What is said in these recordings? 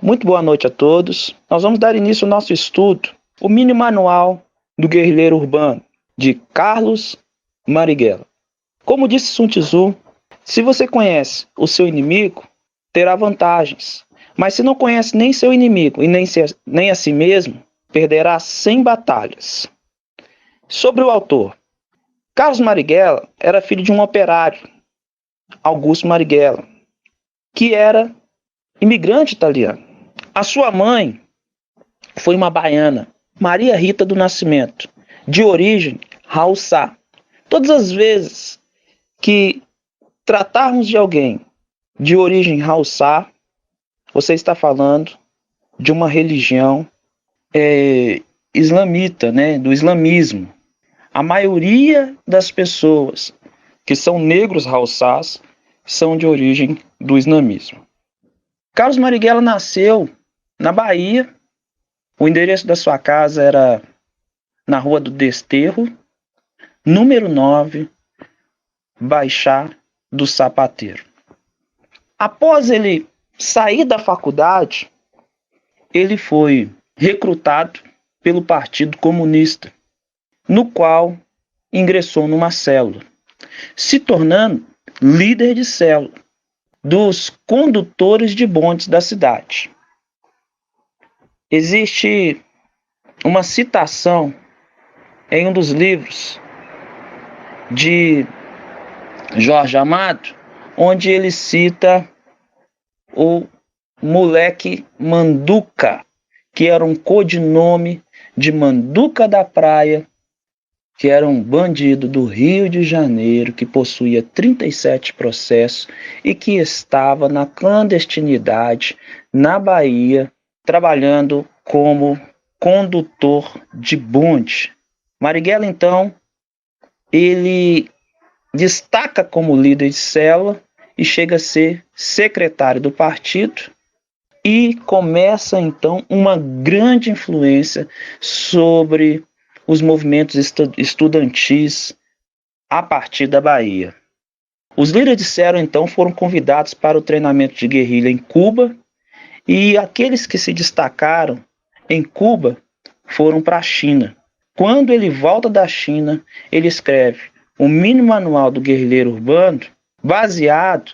Muito boa noite a todos. Nós vamos dar início ao nosso estudo, o mini manual do guerrilheiro urbano, de Carlos Marighella. Como disse Sun Tzu, se você conhece o seu inimigo, terá vantagens. Mas se não conhece nem seu inimigo e nem a si mesmo, perderá 100 batalhas. Sobre o autor. Carlos Marighella era filho de um operário, Augusto Marighella, que era imigrante italiano. A sua mãe foi uma baiana, Maria Rita do Nascimento, de origem Haussá. Todas as vezes que tratarmos de alguém de origem Haussá, você está falando de uma religião islamita, do islamismo. A maioria das pessoas que são negros Haussás são de origem do islamismo. Carlos Marighella nasceu na Bahia. O endereço da sua casa era na Rua do Desterro, número 9, Baixá do Sapateiro. Após ele sair da faculdade, ele foi recrutado pelo Partido Comunista, no qual ingressou numa célula, se tornando líder de célula dos condutores de bondes da cidade. Existe uma citação em um dos livros de Jorge Amado, onde ele cita o moleque Manduca, que era um codinome de Manduca da Praia, que era um bandido do Rio de Janeiro, que possuía 37 processos e que estava na clandestinidade na Bahia, trabalhando como condutor de bonde. Marighella, então, ele destaca como líder de célula e chega a ser secretário do partido e começa, então, uma grande influência sobre os movimentos estudantis a partir da Bahia. Os líderes de célula, então, foram convidados para o treinamento de guerrilha em Cuba e aqueles que se destacaram em Cuba foram para a China. Quando ele volta da China, ele escreve o mini manual do guerrilheiro urbano, baseado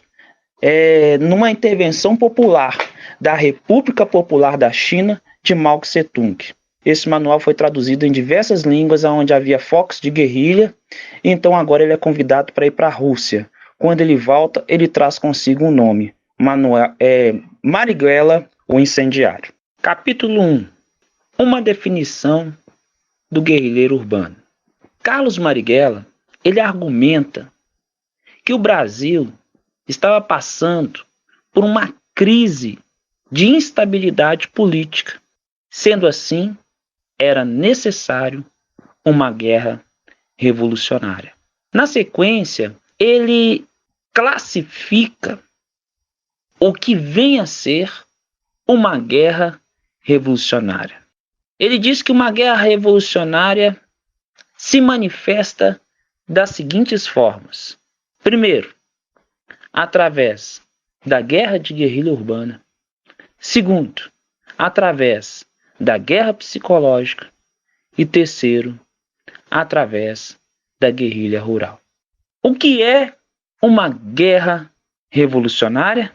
numa intervenção popular da República Popular da China de Mao Tse-tung. Esse manual foi traduzido em diversas línguas onde havia focos de guerrilha, então agora ele é convidado para ir para a Rússia. Quando ele volta, ele traz consigo um nome, Marighella, o Incendiário. Capítulo 1. Uma definição do guerrilheiro urbano. Carlos Marighella, ele argumenta que o Brasil estava passando por uma crise de instabilidade política. Sendo assim, era necessário uma guerra revolucionária. Na sequência, ele classifica o que vem a ser uma guerra revolucionária. Ele diz que uma guerra revolucionária se manifesta das seguintes formas. Primeiro, através da guerra de guerrilha urbana. Segundo, através da guerra psicológica. E terceiro, através da guerrilha rural. O que é uma guerra revolucionária?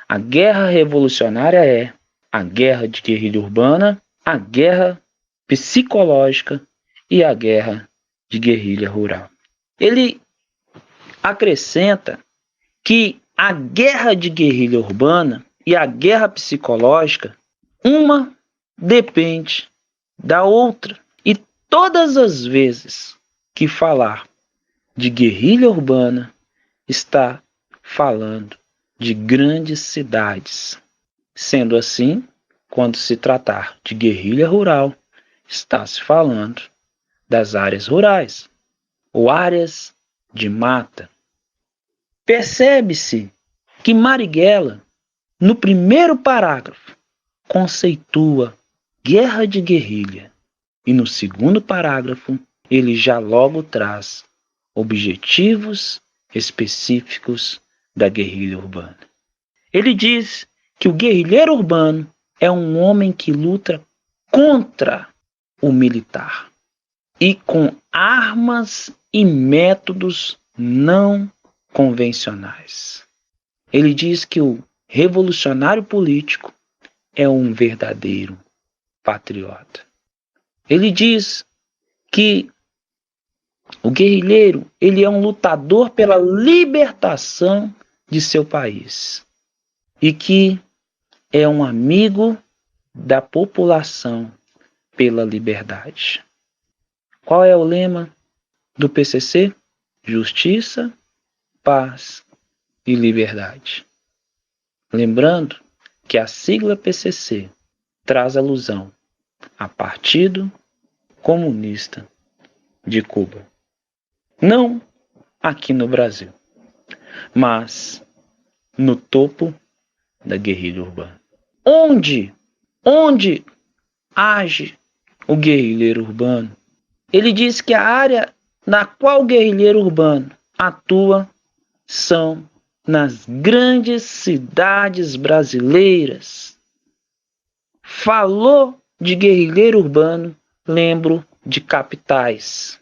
A guerra revolucionária é a guerra de guerrilha urbana, a guerra psicológica e a guerra de guerrilha rural. Ele acrescenta que a guerra de guerrilha urbana e a guerra psicológica, uma depende da outra. E todas as vezes que falar de guerrilha urbana, está falando de grandes cidades. Sendo assim, quando se tratar de guerrilha rural, está se falando das áreas rurais, ou áreas de mata. Percebe-se que Marighella, no primeiro parágrafo, conceitua guerra de guerrilha, e no segundo parágrafo, ele já logo traz objetivos específicos da guerrilha urbana. Ele diz que o guerrilheiro urbano é um homem que luta contra o militar e com armas e métodos não convencionais. Ele diz que o revolucionário político é um verdadeiro patriota. Ele diz que o guerrilheiro, ele é um lutador pela libertação de seu país e que é um amigo da população pela liberdade. Qual é o lema do PCC? Justiça, paz e liberdade. Lembrando que a sigla PCC traz alusão a Partido Comunista de Cuba. Não aqui no Brasil, mas no topo da guerrilha urbana. Onde age o guerrilheiro urbano? Ele diz que a área na qual o guerrilheiro urbano atua são nas grandes cidades brasileiras. Falou de guerrilheiro urbano, lembro de capitais.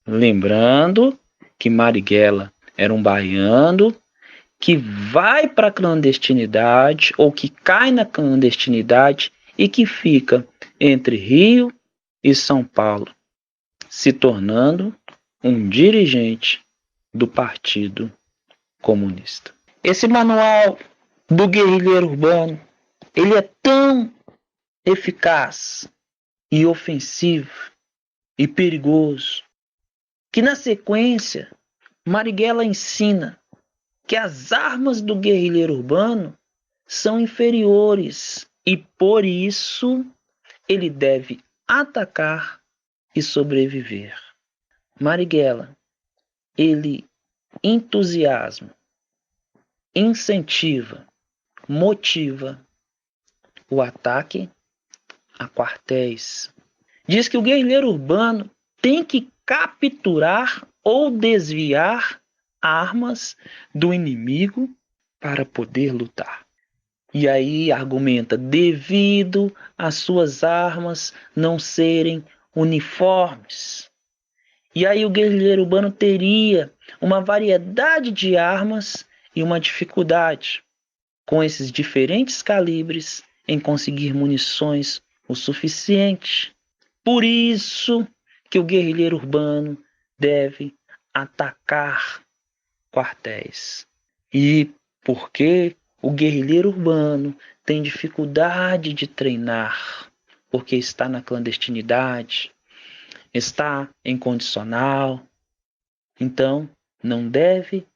Lembrando que Marighella era um baiano que vai para a clandestinidade ou que cai na clandestinidade e que fica entre Rio e São Paulo, se tornando um dirigente do Partido Comunista. Esse manual do guerrilheiro urbano, ele é tão eficaz e ofensivo e perigoso que na sequência Marighella ensina que as armas do guerrilheiro urbano são inferiores e por isso ele deve atacar e sobreviver. Marighella, ele entusiasma, incentiva, motiva o ataque a quartéis. Diz que o guerrilheiro urbano tem que capturar ou desviar armas do inimigo para poder lutar. E aí argumenta, devido às suas armas não serem uniformes. E aí o guerrilheiro urbano teria uma variedade de armas e uma dificuldade com esses diferentes calibres em conseguir munições o suficiente. Por isso que o guerrilheiro urbano deve atacar quartéis. E porque o guerrilheiro urbano tem dificuldade de treinar, porque está na clandestinidade, está em condicional, então não deve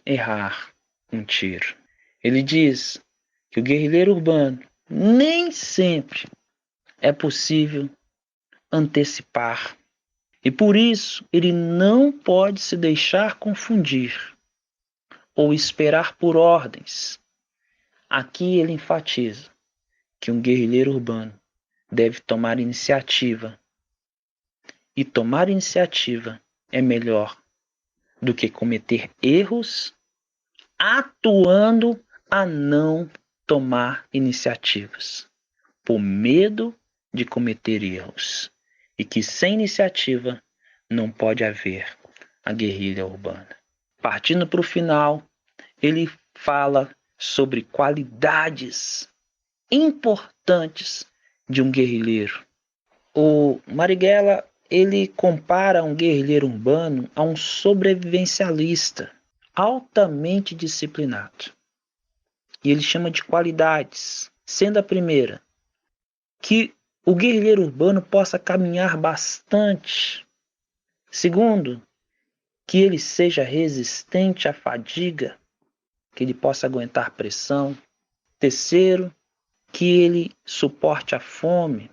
errar um tiro. Ele diz que o guerrilheiro urbano nem sempre é possível antecipar. E por isso ele não pode se deixar confundir ou esperar por ordens. Aqui ele enfatiza que um guerrilheiro urbano deve tomar iniciativa. E tomar iniciativa é melhor do que cometer erros atuando a não tomar iniciativas, por medo de cometer erros. E que sem iniciativa não pode haver a guerrilha urbana. Partindo para o final, ele fala sobre qualidades importantes de um guerrilheiro. O Marighella, ele compara um guerrilheiro urbano a um sobrevivencialista altamente disciplinado. E ele chama de qualidades, sendo a primeira, que o guerrilheiro urbano possa caminhar bastante. Segundo, que ele seja resistente à fadiga, que ele possa aguentar pressão. Terceiro, que ele suporte a fome.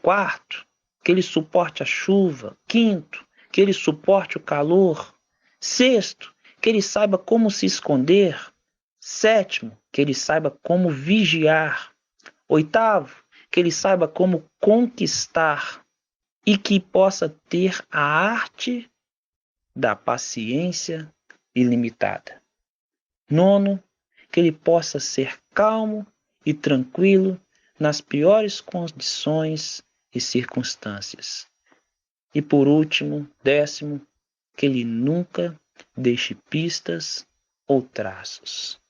Quarto, que ele suporte a chuva. Quinto, que ele suporte o calor. Sexto, que ele saiba como se esconder. Sétimo, que ele saiba como vigiar. Oitavo, que ele saiba como conquistar e que possa ter a arte da paciência ilimitada. Nono, que ele possa ser calmo e tranquilo nas piores condições e circunstâncias. E por último, 10º, que ele nunca deixe pistas ou traços.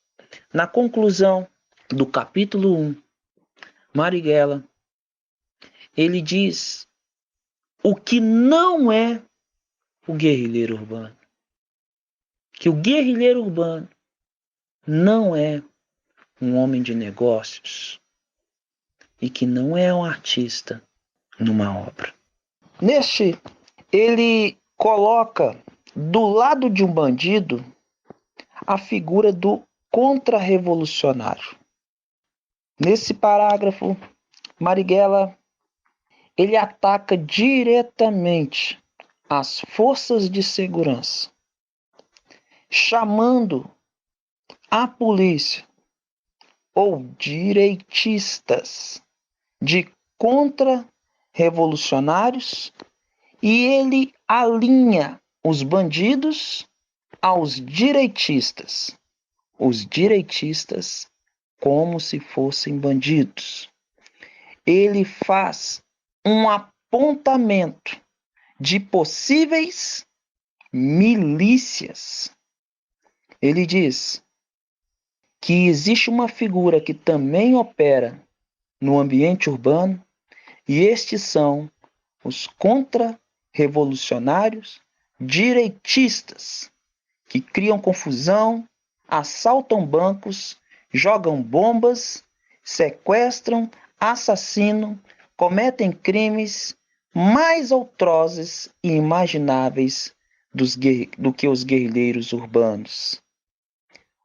Na conclusão do capítulo 1, Marighella, ele diz o que não é o guerrilheiro urbano. Que o guerrilheiro urbano não é um homem de negócios e que não é um artista numa obra. Ele coloca do lado de um bandido a figura do contra-revolucionário. Nesse parágrafo, Marighella ele ataca diretamente as forças de segurança, chamando a polícia ou direitistas de contra-revolucionários, e ele alinha os bandidos aos direitistas, os direitistas como se fossem bandidos. Ele faz um apontamento de possíveis milícias. Ele diz que existe uma figura que também opera no ambiente urbano, e estes são os contra-revolucionários direitistas, que criam confusão, assaltam bancos, jogam bombas, sequestram, assassinam, cometem crimes mais atrozes e imagináveis do que os guerrilheiros urbanos.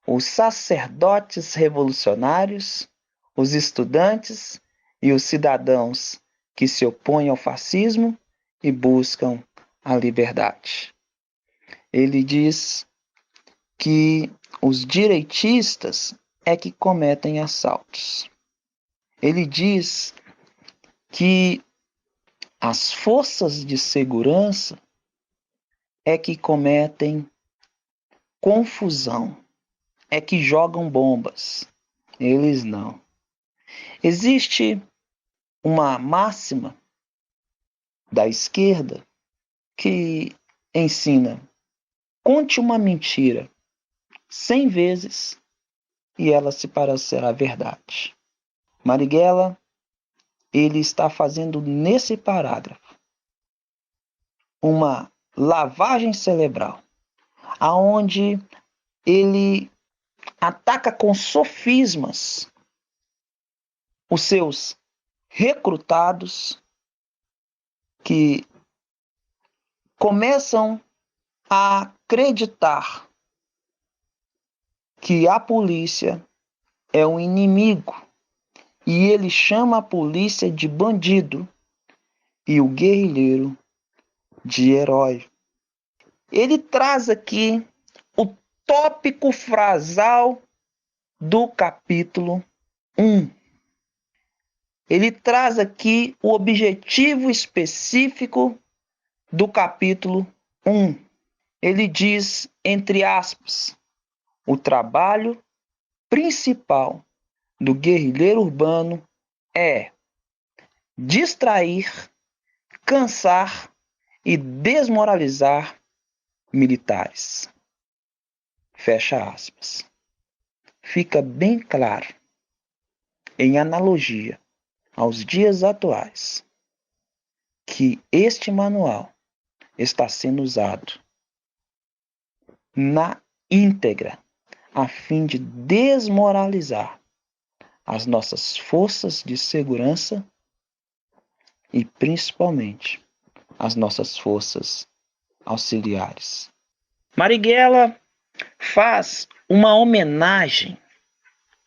Os sacerdotes revolucionários, os estudantes e os cidadãos que se opõem ao fascismo e buscam a liberdade. Ele diz que os direitistas é que cometem assaltos. Ele diz que as forças de segurança é que cometem confusão, é que jogam bombas. Eles não. Existe uma máxima da esquerda que ensina: conte uma mentira 100 vezes e ela se parecerá verdade. Marighella, ele está fazendo nesse parágrafo uma lavagem cerebral, aonde ele ataca com sofismas os seus recrutados, que começam a acreditar que a polícia é um inimigo, e ele chama a polícia de bandido e o guerrilheiro de herói. Ele traz aqui o tópico frasal do capítulo 1. Ele traz aqui o objetivo específico do capítulo 1. Ele diz, entre aspas, o trabalho principal do guerrilheiro urbano é distrair, cansar e desmoralizar militares. Fecha aspas. Fica bem claro, em analogia aos dias atuais, que este manual está sendo usado na íntegra a fim de desmoralizar as nossas forças de segurança e principalmente as nossas forças auxiliares. Marighella faz uma homenagem,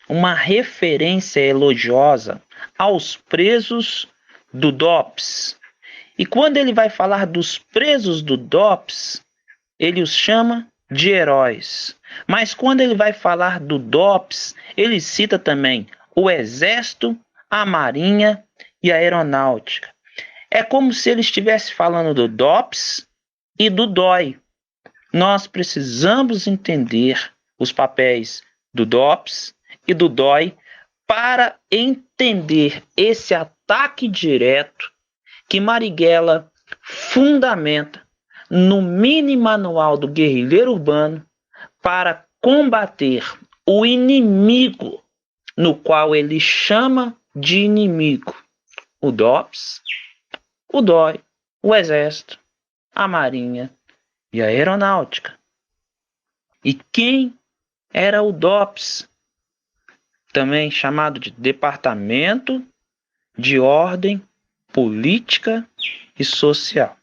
uma referência elogiosa aos presos do DOPS. E quando ele vai falar dos presos do DOPS, ele os chama de heróis. Mas quando ele vai falar do DOPS, ele cita também o Exército, a Marinha e a Aeronáutica. É como se ele estivesse falando do DOPS e do DOI. Nós precisamos entender os papéis do DOPS e do DOI para entender esse ataque direto que Marighella fundamenta no mini manual do guerrilheiro urbano para combater o inimigo, no qual ele chama de inimigo o DOPS, o DOI, o Exército, a Marinha e a Aeronáutica. E quem era o DOPS? Também chamado de Departamento de Ordem Política e Social.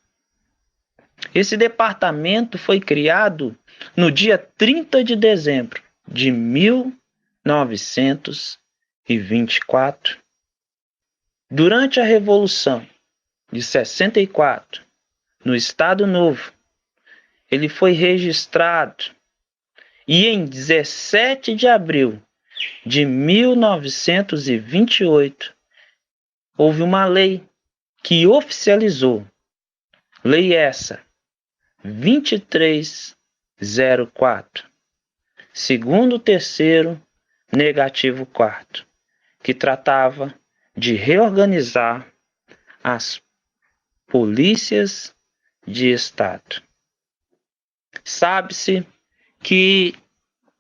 Esse departamento foi criado no dia 30 de dezembro de 1924, durante a Revolução de 64, no Estado Novo. Ele foi registrado e em 17 de abril de 1928 houve uma lei que oficializou, lei essa 2304, segundo terceiro, negativo quarto, que tratava de reorganizar as polícias de Estado. Sabe-se que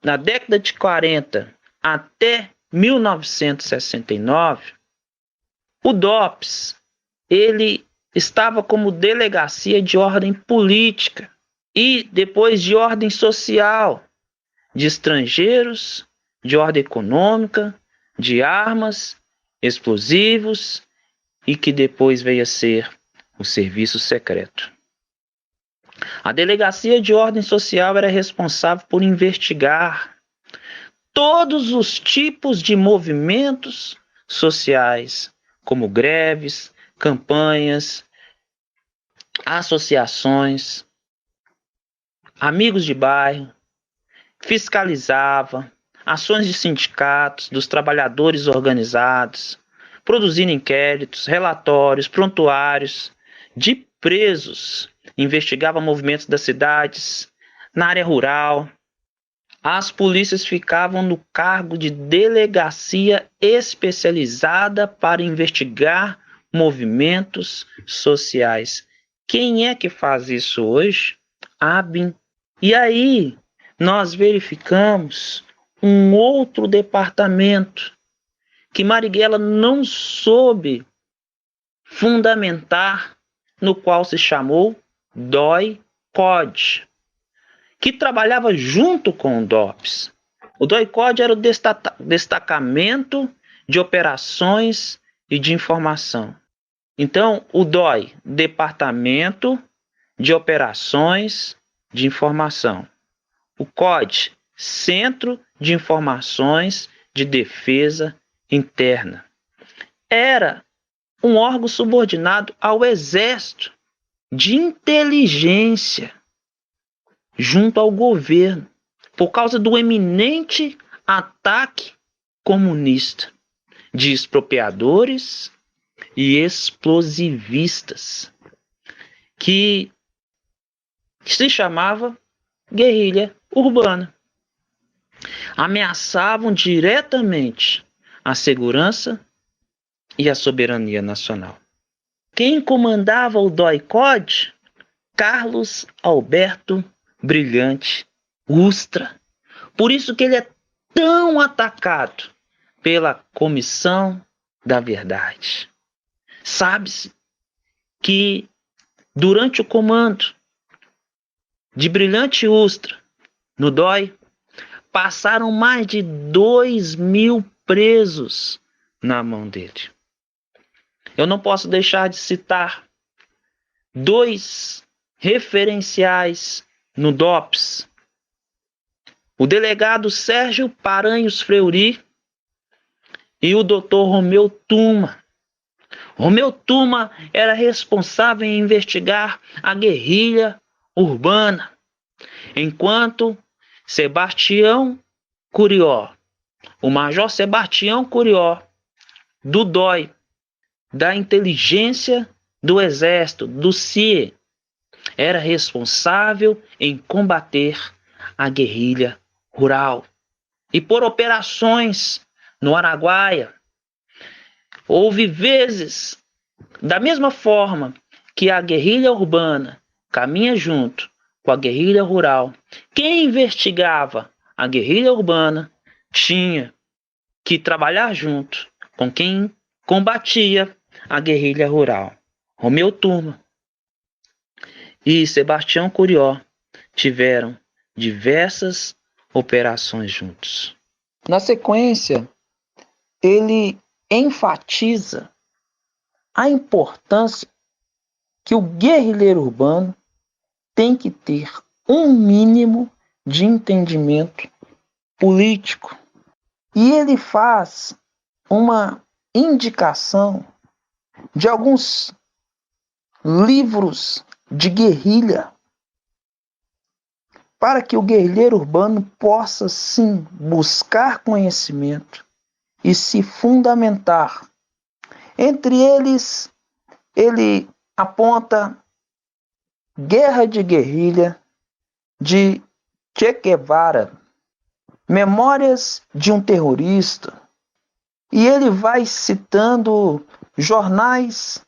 na década de 40 até 1969, o DOPS ele estava como delegacia de ordem política e depois de ordem social, de estrangeiros, de ordem econômica, de armas, explosivos e que depois veio a ser o serviço secreto. A delegacia de ordem social era responsável por investigar todos os tipos de movimentos sociais, como greves, campanhas, associações, amigos de bairro, fiscalizava ações de sindicatos, dos trabalhadores organizados, produzindo inquéritos, relatórios, prontuários de presos, investigava movimentos das cidades, na área rural. As polícias ficavam no cargo de delegacia especializada para investigar movimentos sociais. Quem é que faz isso hoje? A ABIN. E aí nós verificamos um outro departamento que Marighella não soube fundamentar, no qual se chamou DOI-CODE, que trabalhava junto com o DOPS. O DOI-CODE era o destacamento de operações e de informação. Então, o DOI, Departamento de Operações de Informação. O CODE, Centro de Informações de Defesa Interna. Era um órgão subordinado ao Exército de inteligência junto ao governo, por causa do eminente ataque comunista de expropriadores e explosivistas, que se chamava guerrilha urbana. Ameaçavam diretamente a segurança e a soberania nacional. Quem comandava o DOI-CODE? Carlos Alberto Brilhante Ustra. Por isso que ele é tão atacado pela Comissão da Verdade. Sabe-se que durante o comando de Brilhante Ustra no DOI, passaram mais de 2.000 presos na mão dele. Eu não posso deixar de citar dois referenciais no DOPS. O delegado Sérgio Paranhos Fleury e o doutor Romeu Tuma. Romeu Tuma era responsável em investigar a guerrilha urbana, enquanto Sebastião Curió, o major Sebastião Curió, do DOI, da inteligência do Exército, do CIE, era responsável em combater a guerrilha rural e por operações no Araguaia. Houve vezes, da mesma forma que a guerrilha urbana caminha junto com a guerrilha rural, quem investigava a guerrilha urbana tinha que trabalhar junto com quem combatia a guerrilha rural. Romeu Turma e Sebastião Curió tiveram diversas operações juntos. Na sequência, ele enfatiza a importância que o guerrilheiro urbano tem que ter um mínimo de entendimento político. E ele faz uma indicação de alguns livros de guerrilha para que o guerrilheiro urbano possa, sim, buscar conhecimento e se fundamentar. Entre eles, ele aponta Guerra de Guerrilha, de Che Guevara, Memórias de um Terrorista, e ele vai citando jornais,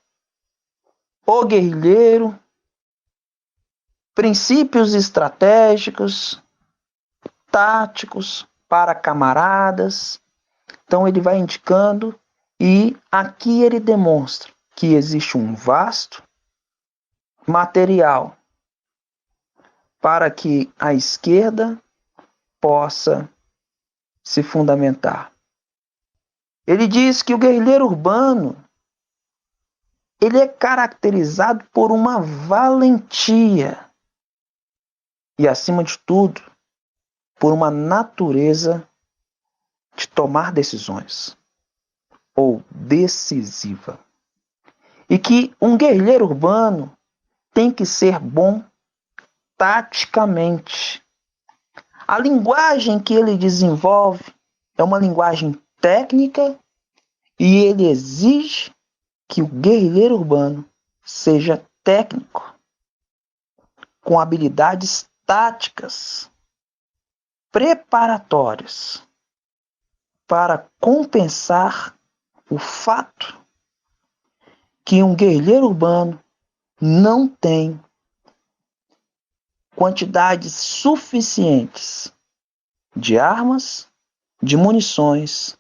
O Guerrilheiro, Princípios Estratégicos, Táticos para Camaradas. Então ele vai indicando, e aqui ele demonstra que existe um vasto material para que a esquerda possa se fundamentar. Ele diz que o guerrilheiro urbano ele é caracterizado por uma valentia e, acima de tudo, por uma natureza de tomar decisões, ou decisiva. E que um guerrilheiro urbano tem que ser bom taticamente. A linguagem que ele desenvolve é uma linguagem técnica e ele exige que o guerrilheiro urbano seja técnico, com habilidades táticas preparatórias para compensar o fato que um guerrilheiro urbano não tem quantidades suficientes de armas, de munições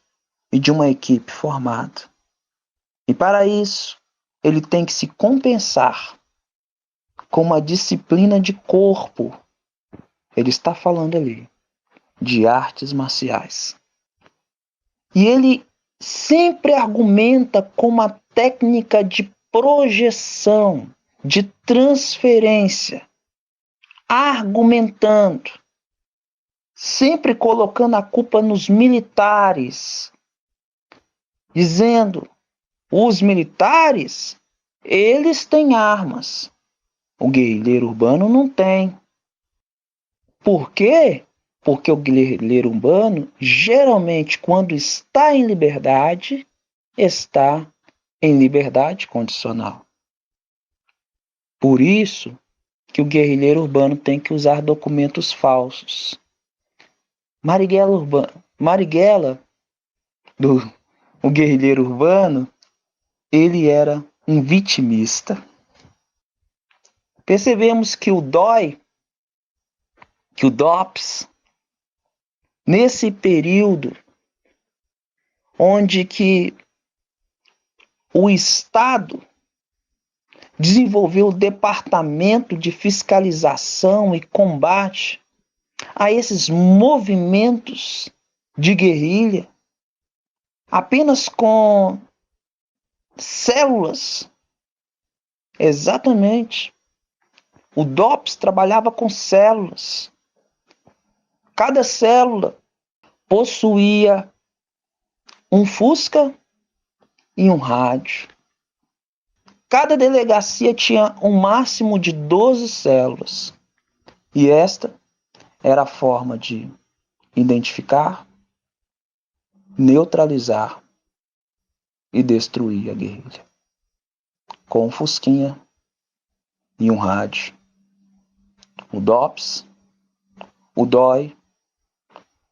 e de uma equipe formada. E para isso, ele tem que se compensar com uma disciplina de corpo. Ele está falando ali de artes marciais. E ele sempre argumenta com uma técnica de projeção, de transferência, argumentando, sempre colocando a culpa nos militares, dizendo: os militares, eles têm armas, o guerrilheiro urbano não tem. Por quê? Porque o guerrilheiro urbano, geralmente, quando está em liberdade, está em liberdade condicional. Por isso que o guerrilheiro urbano tem que usar documentos falsos. Marighella, o guerrilheiro urbano, ele era um vitimista. Percebemos que o DOPS, nesse período onde que o Estado desenvolveu o Departamento de Fiscalização e Combate a esses movimentos de guerrilha, apenas com células. Exatamente. O DOPS trabalhava com células. Cada célula possuía um Fusca e um rádio. Cada delegacia tinha um máximo de 12 células. E esta era a forma de identificar, neutralizar e destruir a guerrilha. Com um Fusquinha e um rádio. O DOPS, o DOI,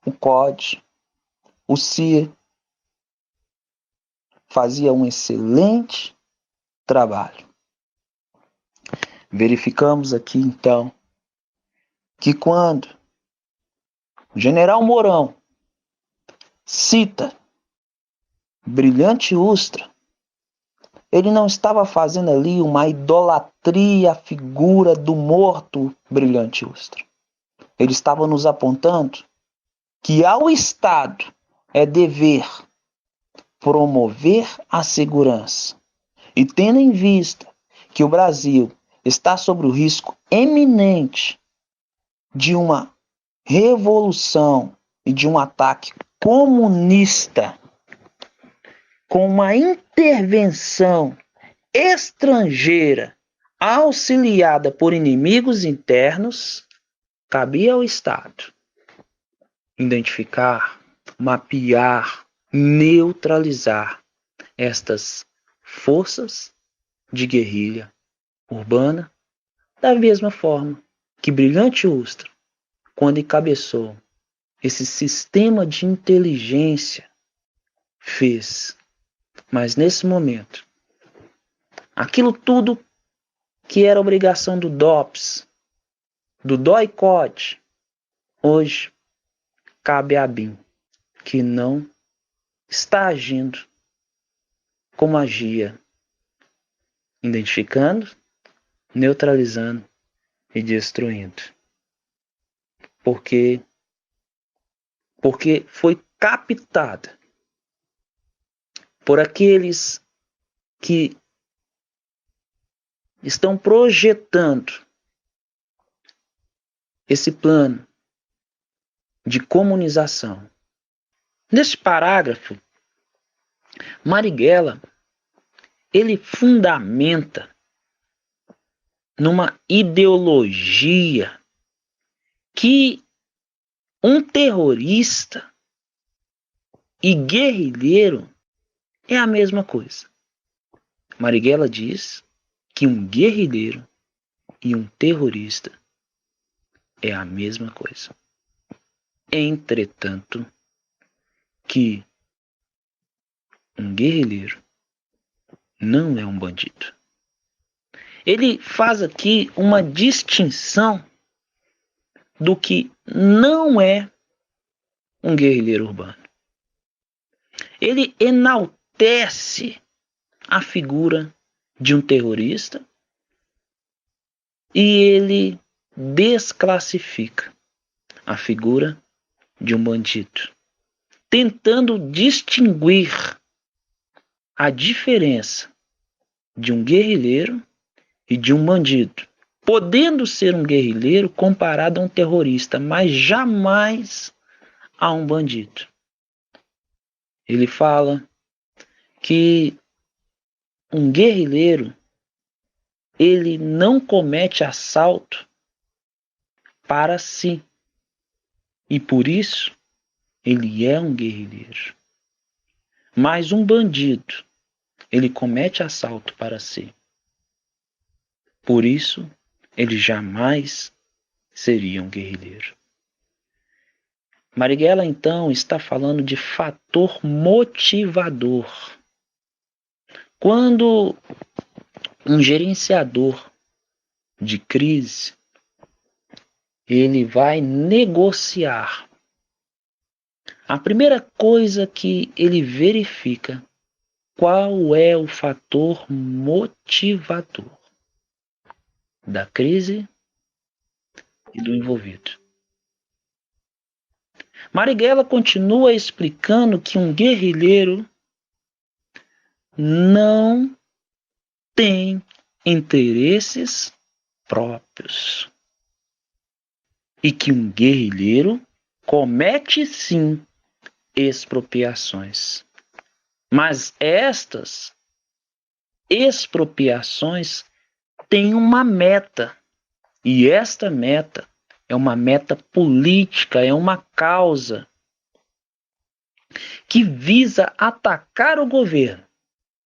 o COD, o CIE fazia um excelente trabalho. Verificamos aqui, então, que quando o general Mourão cita Brilhante Ustra, ele não estava fazendo ali uma idolatria à figura do morto Brilhante Ustra. Ele estava nos apontando que ao Estado é dever promover a segurança. E tendo em vista que o Brasil está sob o risco eminente de uma revolução e de um ataque comunista com uma intervenção estrangeira auxiliada por inimigos internos, cabia ao Estado identificar, mapear, neutralizar estas forças de guerrilha urbana, da mesma forma que Brilhante Ustra, quando encabeçou esse sistema de inteligência, fez. Mas nesse momento, aquilo tudo que era obrigação do DOPS, do DOI-CODE, hoje cabe a BIM, que não está agindo como agia, identificando, neutralizando e destruindo. Porque foi captada por aqueles que estão projetando esse plano de comunização. Nesse parágrafo, Marighella, ele fundamenta numa ideologia que um terrorista e guerrilheiro é a mesma coisa. Marighella diz que um guerrilheiro e um terrorista é a mesma coisa. Entretanto, que um guerrilheiro não é um bandido. Ele faz aqui uma distinção do que não é um guerrilheiro urbano. Ele enaltece a figura de um terrorista e ele desclassifica a figura de um bandido, tentando distinguir a diferença de um guerrilheiro e de um bandido, podendo ser um guerrilheiro comparado a um terrorista, mas jamais a um bandido. Ele fala que um guerrilheiro, ele não comete assalto para si, e por isso ele é um guerrilheiro. Mas um bandido, ele comete assalto para si. Por isso, ele jamais seria um guerrilheiro. Marighella, então, está falando de fator motivador. Quando um gerenciador de crise, ele vai negociar, a primeira coisa que ele verifica, qual é o fator motivador da crise e do envolvido. Marighella continua explicando que um guerrilheiro não tem interesses próprios e que um guerrilheiro comete sim expropriações, mas estas expropriações têm uma meta, e esta meta é uma meta política, é uma causa que visa atacar o governo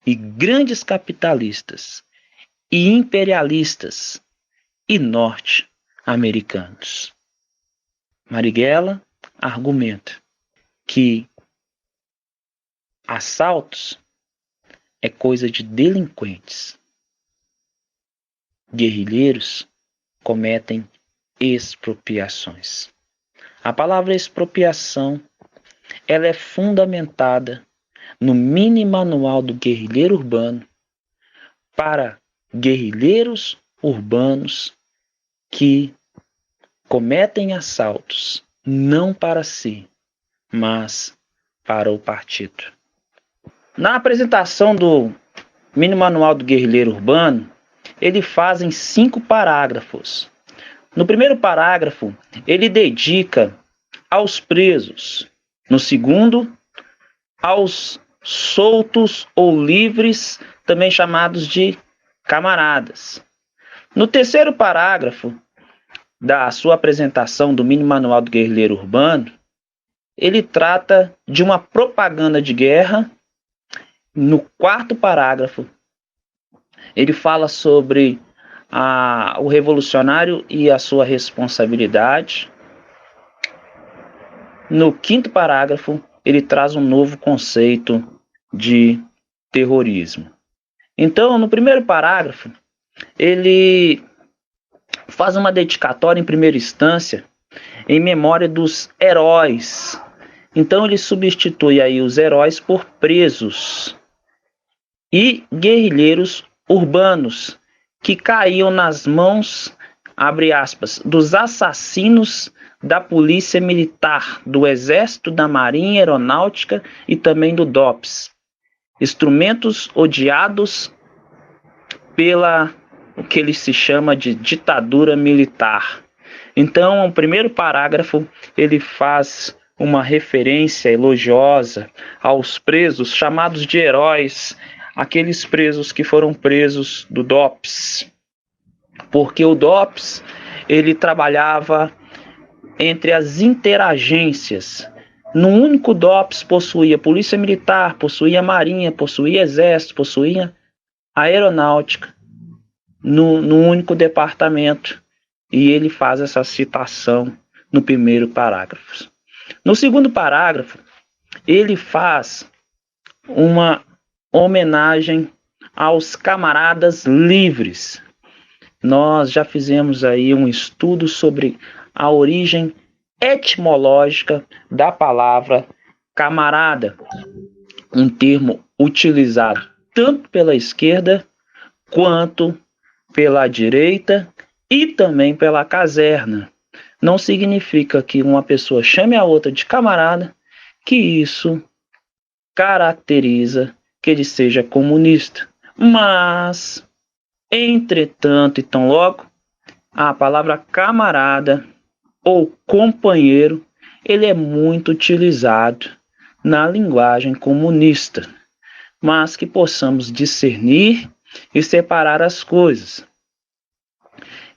e grandes capitalistas e imperialistas e norte-americanos. Marighella argumenta que assaltos é coisa de delinquentes. Guerrilheiros cometem expropriações. A palavra expropriação, ela é fundamentada no mini manual do guerrilheiro urbano para guerrilheiros urbanos que cometem assaltos não para si, mas para o partido. Na apresentação do mini manual do guerrilheiro urbano, ele faz em 5 parágrafos. No primeiro parágrafo, ele dedica aos presos. No segundo, aos soltos ou livres, também chamados de camaradas. No terceiro parágrafo da sua apresentação do mini manual do guerrilheiro urbano, ele trata de uma propaganda de guerra. No quarto parágrafo, ele fala sobre o revolucionário e a sua responsabilidade. No quinto parágrafo, ele traz um novo conceito de terrorismo. Então, no primeiro parágrafo, ele faz uma dedicatória em primeira instância em memória dos heróis. Então, ele substitui aí os heróis por presos e guerrilheiros urbanos que caíam nas mãos, abre aspas, dos assassinos da polícia militar, do exército, da marinha aeronáutica e também do DOPS. Instrumentos odiados pela o que ele se chama de ditadura militar. Então, o primeiro parágrafo, ele faz uma referência elogiosa aos presos chamados de heróis, aqueles presos que foram presos do DOPS, porque o DOPS, ele trabalhava entre as interagências. No único DOPS possuía polícia militar, possuía marinha, possuía exército, possuía aeronáutica, no único departamento, e ele faz essa citação no primeiro parágrafo. No segundo parágrafo, ele faz uma homenagem aos camaradas livres. Nós já fizemos aí um estudo sobre a origem etimológica da palavra camarada, um termo utilizado tanto pela esquerda quanto pela direita e também pela caserna. Não significa que uma pessoa chame a outra de camarada que isso caracteriza que ele seja comunista. Mas, entretanto e tão logo, a palavra camarada ou companheiro, ele é muito utilizado na linguagem comunista, mas que possamos discernir e separar as coisas.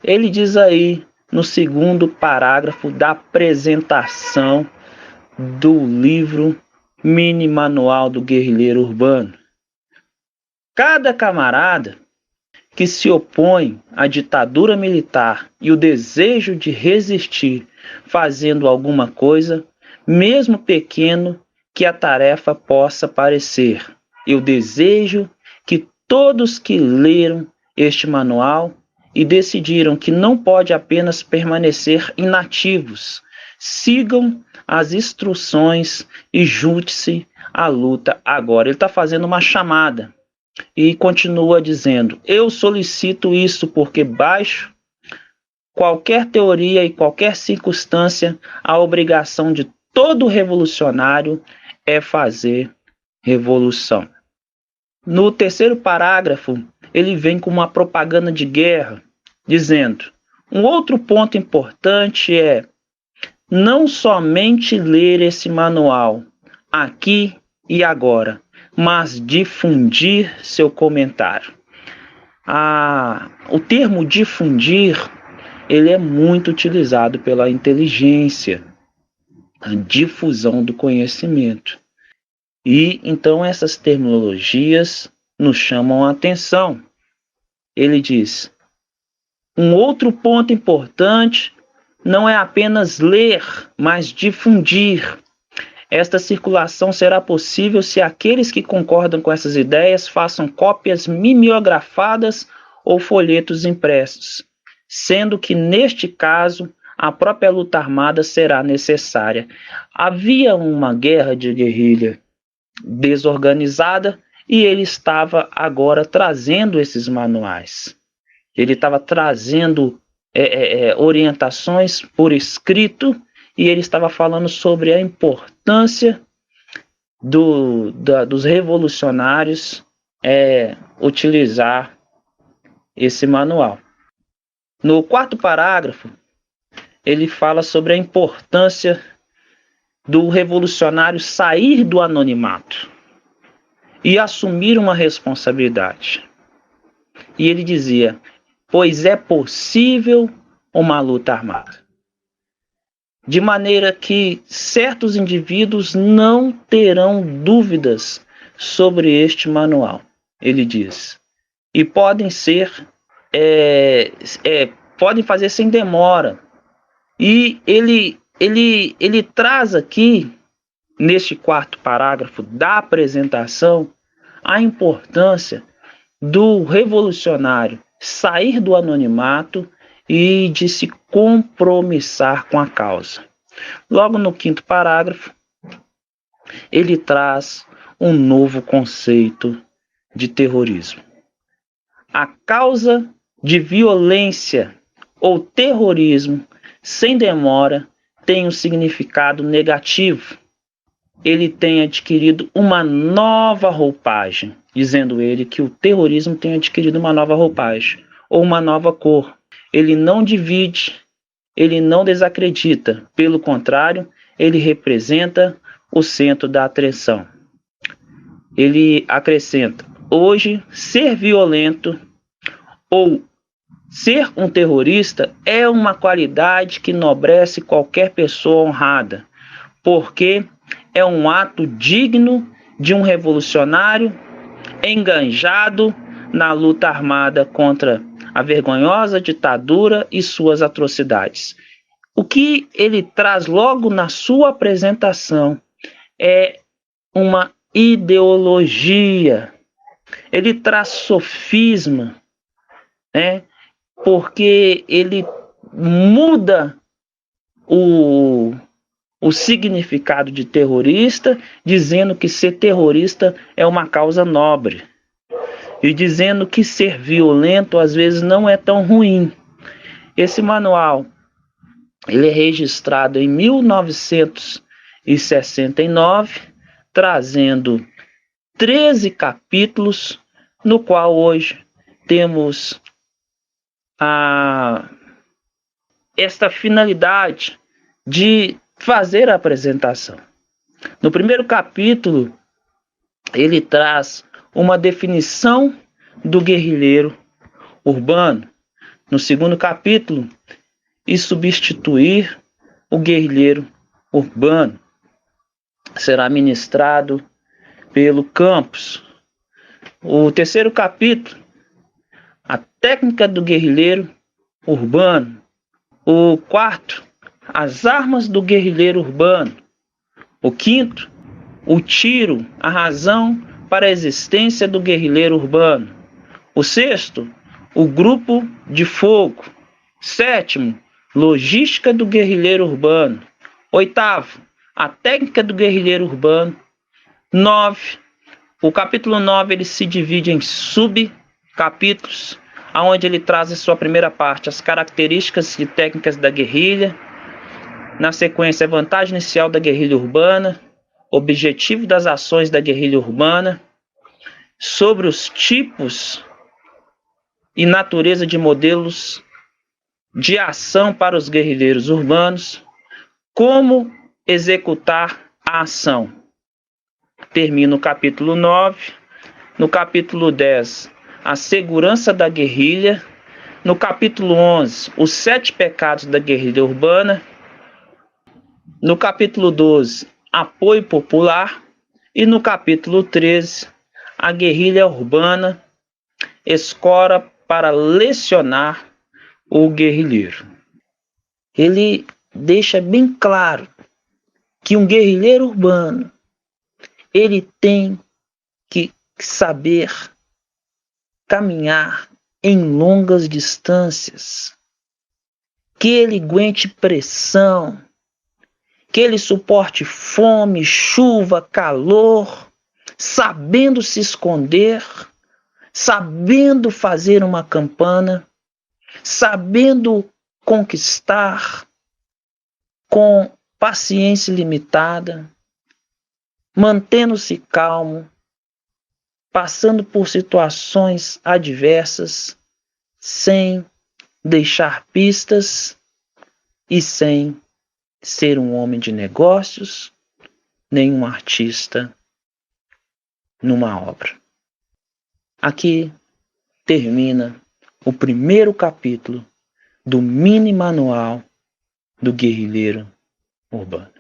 Ele diz aí no segundo parágrafo da apresentação do livro Mini Manual do Guerrilheiro Urbano: cada camarada que se opõe à ditadura militar e o desejo de resistir fazendo alguma coisa, mesmo pequeno que a tarefa possa parecer. Eu desejo que todos que leram este manual e decidiram que não pode apenas permanecer inativos, sigam as instruções e junte-se à luta agora. Ele está fazendo uma chamada. E continua dizendo: eu solicito isso porque baixo qualquer teoria e qualquer circunstância, a obrigação de todo revolucionário é fazer revolução. No terceiro parágrafo, ele vem com uma propaganda de guerra, dizendo: um outro ponto importante é não somente ler esse manual aqui e agora, mas difundir seu comentário. O termo difundir, ele é muito utilizado pela inteligência, a difusão do conhecimento. E então essas terminologias nos chamam a atenção. Ele diz: um outro ponto importante não é apenas ler, mas difundir. Esta circulação será possível se aqueles que concordam com essas ideias façam cópias mimeografadas ou folhetos impressos, sendo que, neste caso, a própria luta armada será necessária. Havia uma guerra de guerrilha desorganizada e ele estava agora trazendo esses manuais. Ele estava trazendo orientações por escrito e ele estava falando sobre a importância dos revolucionários utilizar esse manual. No quarto parágrafo, ele fala sobre a importância do revolucionário sair do anonimato e assumir uma responsabilidade. E ele dizia: pois é possível uma luta armada. De maneira que certos indivíduos não terão dúvidas sobre este manual, ele diz. E podem podem fazer sem demora. E ele traz aqui, neste quarto parágrafo da apresentação, a importância do revolucionário sair do anonimato e de se compromissar com a causa. Logo no quinto parágrafo, ele traz um novo conceito de terrorismo. A causa de violência ou terrorismo, sem demora, tem um significado negativo. Ele tem adquirido uma nova roupagem, dizendo ele que o terrorismo tem adquirido uma nova roupagem, ou uma nova cor. Ele não divide, ele não desacredita, pelo contrário, ele representa o centro da atenção. Ele acrescenta: hoje, ser violento ou ser um terrorista é uma qualidade que enobrece qualquer pessoa honrada, porque é um ato digno de um revolucionário enganjado na luta armada contra a vergonhosa ditadura e suas atrocidades. O que ele traz logo na sua apresentação é uma ideologia. Ele traz sofisma, né? Porque ele muda o significado de terrorista, dizendo que ser terrorista é uma causa nobre, e dizendo que ser violento às vezes não é tão ruim. Esse manual ele é registrado em 1969, trazendo 13 capítulos, no qual hoje temos esta finalidade de fazer a apresentação. No primeiro capítulo, ele traz uma definição do guerrilheiro urbano. No segundo capítulo, e substituir o guerrilheiro urbano. Será ministrado pelo Campos. O terceiro capítulo, a técnica do guerrilheiro urbano. O quarto, as armas do guerrilheiro urbano. O quinto, o tiro, a razão para a existência do guerrilheiro urbano. O sexto, o grupo de fogo. Sétimo, logística do guerrilheiro urbano. Oitavo, a técnica do guerrilheiro urbano. 9, o capítulo 9 ele se divide em subcapítulos, onde ele traz a sua primeira parte, as características e técnicas da guerrilha. Na sequência, a vantagem inicial da guerrilha urbana, objetivo das ações da guerrilha urbana, sobre os tipos e natureza de modelos de ação para os guerrilheiros urbanos, como executar a ação. Termina o capítulo 9. No capítulo 10, a segurança da guerrilha. No capítulo 11, os 7 pecados da guerrilha urbana. No capítulo 12, apoio popular. E no capítulo 13, a guerrilha urbana, escola para lecionar o guerrilheiro. Ele deixa bem claro que um guerrilheiro urbano ele tem que saber caminhar em longas distâncias, que ele aguente pressão, que ele suporte fome, chuva, calor, sabendo se esconder, sabendo fazer uma campana, sabendo conquistar com paciência limitada, mantendo-se calmo, passando por situações adversas, sem deixar pistas e sem ser um homem de negócios, nem um artista numa obra. Aqui termina o primeiro capítulo do mini manual do guerrilheiro urbano.